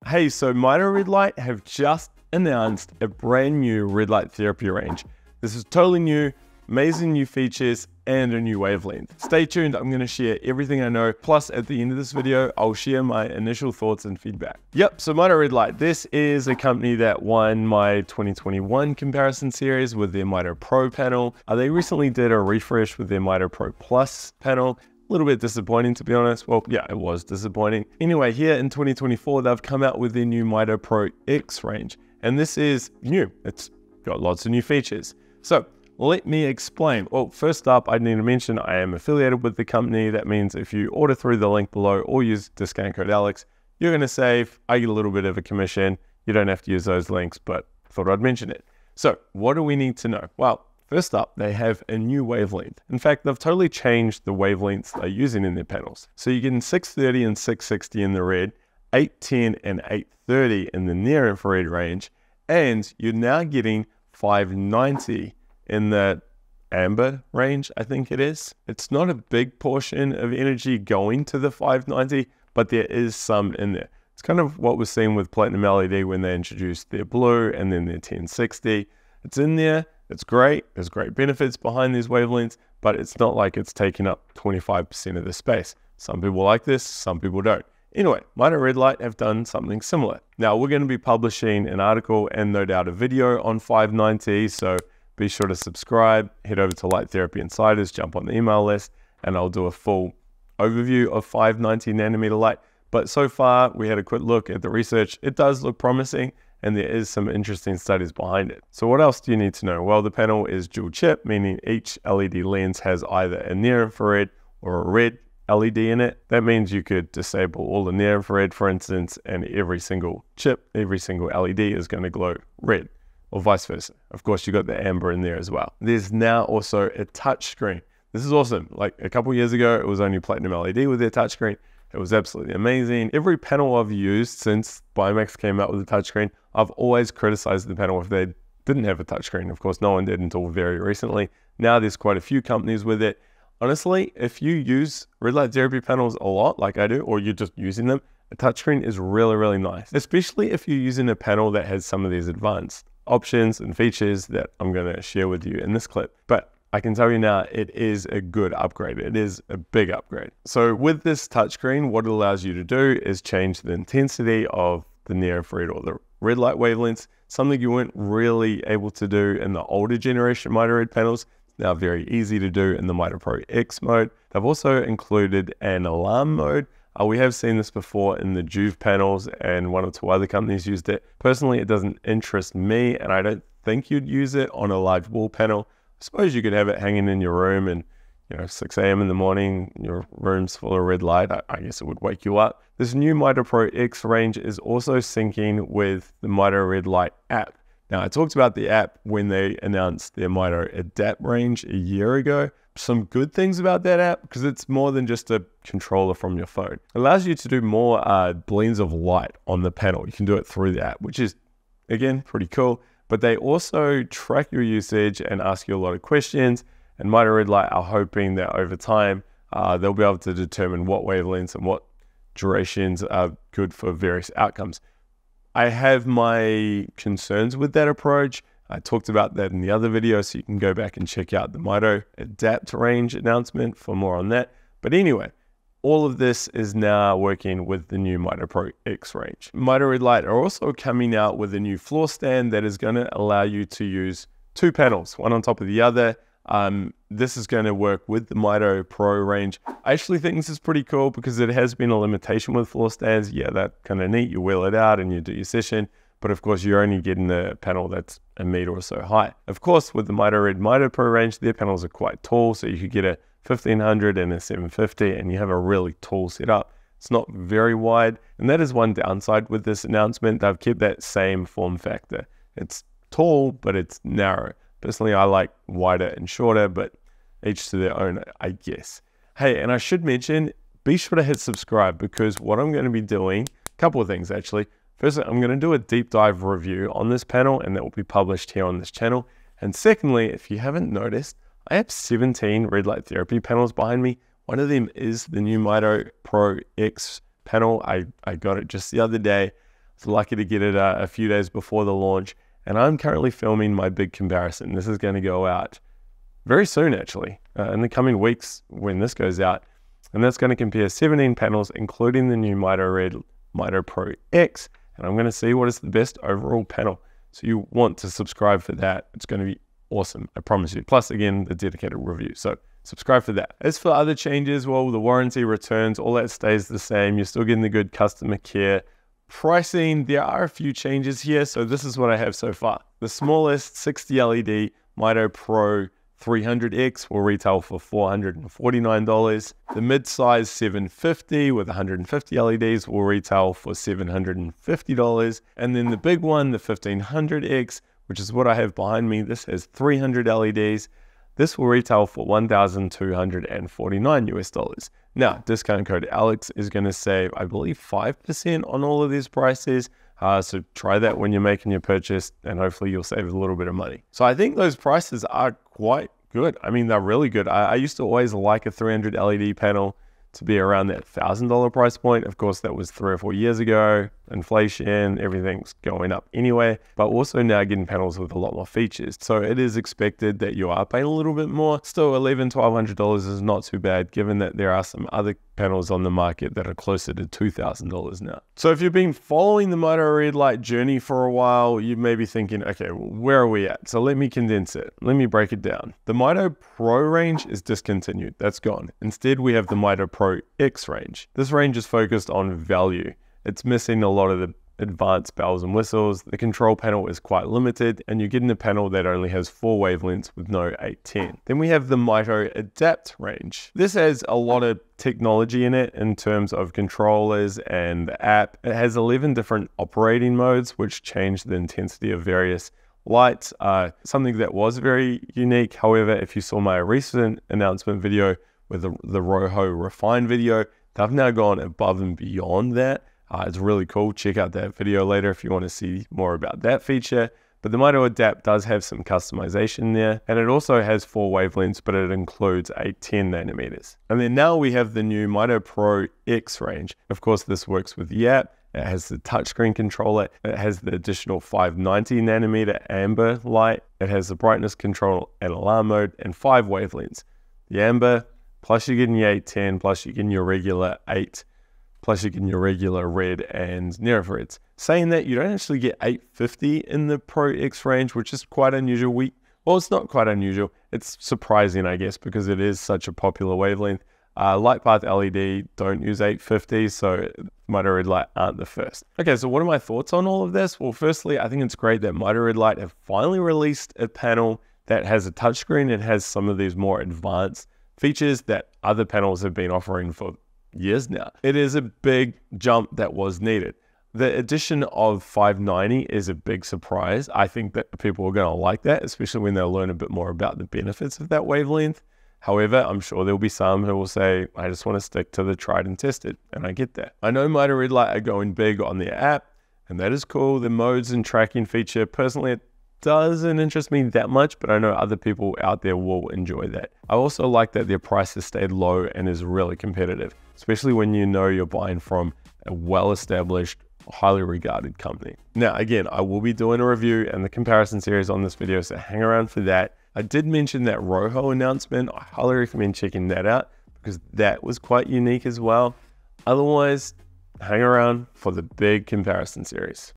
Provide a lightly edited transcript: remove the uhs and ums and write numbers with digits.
Hey, so Mito Red Light have just announced a brand new red light therapy range. This is totally new, amazing new features, and a new wavelength. Stay tuned, I'm going to share everything I know, plus at the end of this video, I'll share my initial thoughts and feedback. Yep, so Mito Red Light, this is a company that won my 2021 comparison series with their MitoPRO panel. They recently did a refresh with their MitoPRO Plus panel. A little bit disappointing, to be honest. Well, yeah, it was disappointing. Anyway, here in 2024, they've come out with their new MitoPRO X range, and this is new. It's got lots of new features. So let me explain. Well, first up, I need to mention I am affiliated with the company. That means if you order through the link below or use discount code Alex, you're going to save. I get a little bit of a commission. You don't have to use those links, but I thought I'd mention it. So what do we need to know? Well, first up, they have a new wavelength. In fact, they've totally changed the wavelengths they're using in their panels. So you're getting 630 and 660 in the red, 810 and 830 in the near infrared range, and you're now getting 590 in the amber range, I think it is. It's not a big portion of energy going to the 590, but there is some in there. It's kind of what was seen with Platinum LED when they introduced their blue and then their 1060. It's in there. It's great. There's great benefits behind these wavelengths, but it's not like it's taking up 25% of the space. Some people like this, some people don't. Anyway, Mito Red Light have done something similar. Now, we're going to be publishing an article and no doubt a video on 590, so be sure to subscribe, head over to Light Therapy Insiders, jump on the email list, and I'll do a full overview of 590 nanometer light. But so far, we had a quick look at the research. It does look promising, and there is some interesting studies behind it. So what else do you need to know? Well, the panel is dual chip, meaning each LED lens has either a near infrared or a red LED in it. That means you could disable all the near infrared, for instance, and every single chip, every single LED is going to glow red, or vice versa. Of course, you got the amber in there as well. There's now also a touch screen. This is awesome. Like a couple years ago, it was only Platinum LED with their touchscreen. It was absolutely amazing. Every panel I've used since Bimax came out with a touchscreen, I've always criticized the panel if they didn't have a touchscreen. Of course, no one did until very recently. Now there's quite a few companies with it. Honestly, if you use red light therapy panels a lot, like I do, or you're just using them, a touchscreen is really, really nice, especially if you're using a panel that has some of these advanced options and features that I'm going to share with you in this clip. But I can tell you now, it is a good upgrade. It is a big upgrade. So with this touchscreen, what it allows you to do is change the intensity of the near infrared or the red light wavelengths, something you weren't really able to do in the older generation Mito Red panels. It's now very easy to do in the MitoPRO X mode. They've also included an alarm mode. We have seen this before in the Juve panels, and one or two other companies used it. Personally, it doesn't interest me, and I don't think you'd use it on a large wall panel. I suppose you could have it hanging in your room and, 6 a.m. in the morning, your room's full of red light. I guess it would wake you up. This new MitoPRO X range is also syncing with the Mito Red Light app. Now, I talked about the app when they announced their Mito Adapt range a year ago. Some good things about that app, because it's more than just a controller from your phone. It allows you to do more blends of light on the panel. You can do it through the app, which is, again, pretty cool. But they also track your usage and ask you a lot of questions. And Mito Red Light are hoping that over time, they'll be able to determine what wavelengths and what durations are good for various outcomes. I have my concerns with that approach. I talked about that in the other video, so you can go back and check out the Mito Adapt range announcement for more on that. But anyway, all of this is now working with the new MitoPRO X range. Mito Red Light are also coming out with a new floor stand that is going to allow you to use two panels, one on top of the other. This is going to work with the MitoPRO range. I actually think this is pretty cool because it has been a limitation with floor stands. Yeah, that's kind of neat. You wheel it out and you do your session. But of course, you're only getting a panel that's a meter or so high. Of course, with the Mito Red MitoPRO range, their panels are quite tall. So you could get a 1500 and a 750 and you have a really tall setup. It's not very wide. And that is one downside with this announcement. They've kept that same form factor. It's tall, but it's narrow. Personally, I like wider and shorter, but each to their own, I guess. Hey, and I should mention, be sure to hit subscribe, because what I'm going to be doing, a couple of things actually. Firstly, I'm going to do a deep dive review on this panel, and that will be published here on this channel. And secondly, if you haven't noticed, I have 17 red light therapy panels behind me. One of them is the new MitoPRO X panel. I got it just the other day. was lucky to get it a few days before the launch, and I'm currently filming my big comparison. This is going to go out very soon, actually, in the coming weeks when this goes out, and that's going to compare 17 panels, including the new Mito Red MitoPRO X, and I'm going to see what is the best overall panel. So you want to subscribe for that. It's going to be awesome, I promise you. Plus, again, the dedicated review. So subscribe for that. As for other changes, well, the warranty returns, all that stays the same. You're still getting the good customer care. Pricing, there are a few changes here. So this is what I have so far. The smallest 60 LED MitoPRO 300X will retail for $449. The mid-size 750 with 150 LEDs will retail for $750. And then the big one, the 1500X, which is what I have behind me, this has 300 LEDs. This will retail for $1,249 US. Now, discount code Alex is going to save, I believe, 5% on all of these prices. So try that when you're making your purchase, and hopefully you'll save a little bit of money. So I think those prices are quite good. I mean, they're really good. I used to always like a 300 LED panel to be around that $1,000 price point. Of course, that was 3 or 4 years ago. Inflation, everything's going up anyway, but also now getting panels with a lot more features. So it is expected that you are paying a little bit more. Still, $1,100-$1,200 is not too bad, given that there are some other panels on the market that are closer to $2,000 now. So if you've been following the Mito Red Light journey for a while, you may be thinking, okay, well, where are we at? So let me condense it. Let me break it down. The MitoPRO range is discontinued. That's gone. Instead, we have the MitoPRO X range. This range is focused on value. It's missing a lot of the advanced bells and whistles. The control panel is quite limited, and you're getting a panel that only has 4 wavelengths with no 810. Then we have the Mito Adapt range. This has a lot of technology in it in terms of controllers and the app. It has 11 different operating modes, which change the intensity of various lights. Something that was very unique. However, if you saw my recent announcement video with the Roho Refine video, they've now gone above and beyond that. It's really cool. Check out that video later if you want to see more about that feature. But the Mito Adapt does have some customization there, and it also has 4 wavelengths, but it includes a 10 nanometers. And then now we have the new MitoPRO X range. Of course, this works with the app. It has the touchscreen controller. It has the additional 590 nanometer amber light. It has the brightness control and alarm mode, and 5 wavelengths. The amber, plus you're getting the 810, plus you're getting your regular 8, plus you're getting your regular red and near-infrareds. Saying that, you don't actually get 850 in the Pro X range, which is quite unusual. Well, it's not quite unusual. It's surprising, I guess, because it is such a popular wavelength. Light path LED don't use 850, so Mito Red Light aren't the first. Okay, so what are my thoughts on all of this? Well, firstly, I think it's great that Mito Red Light have finally released a panel that has a touchscreen and has some of these more advanced features that other panels have been offering for years now. It is a big jump that was needed. The addition of 590 is a big surprise. I think that people are going to like that, especially when they'll learn a bit more about the benefits of that wavelength. However, I'm sure there'll be some who will say, I just want to stick to the tried and tested, and I get that. I know Mito Red Light are going big on their app, and that is cool. The modes and tracking feature, personally, it doesn't interest me that much, but I know other people out there will enjoy that. I also like that their price has stayed low and is really competitive, especially when you know you're buying from a well-established, highly regarded company. Now, again, I will be doing a review and the comparison series on this video, so hang around for that. I did mention that Roho announcement. I highly recommend checking that out because that was quite unique as well. Otherwise, hang around for the big comparison series.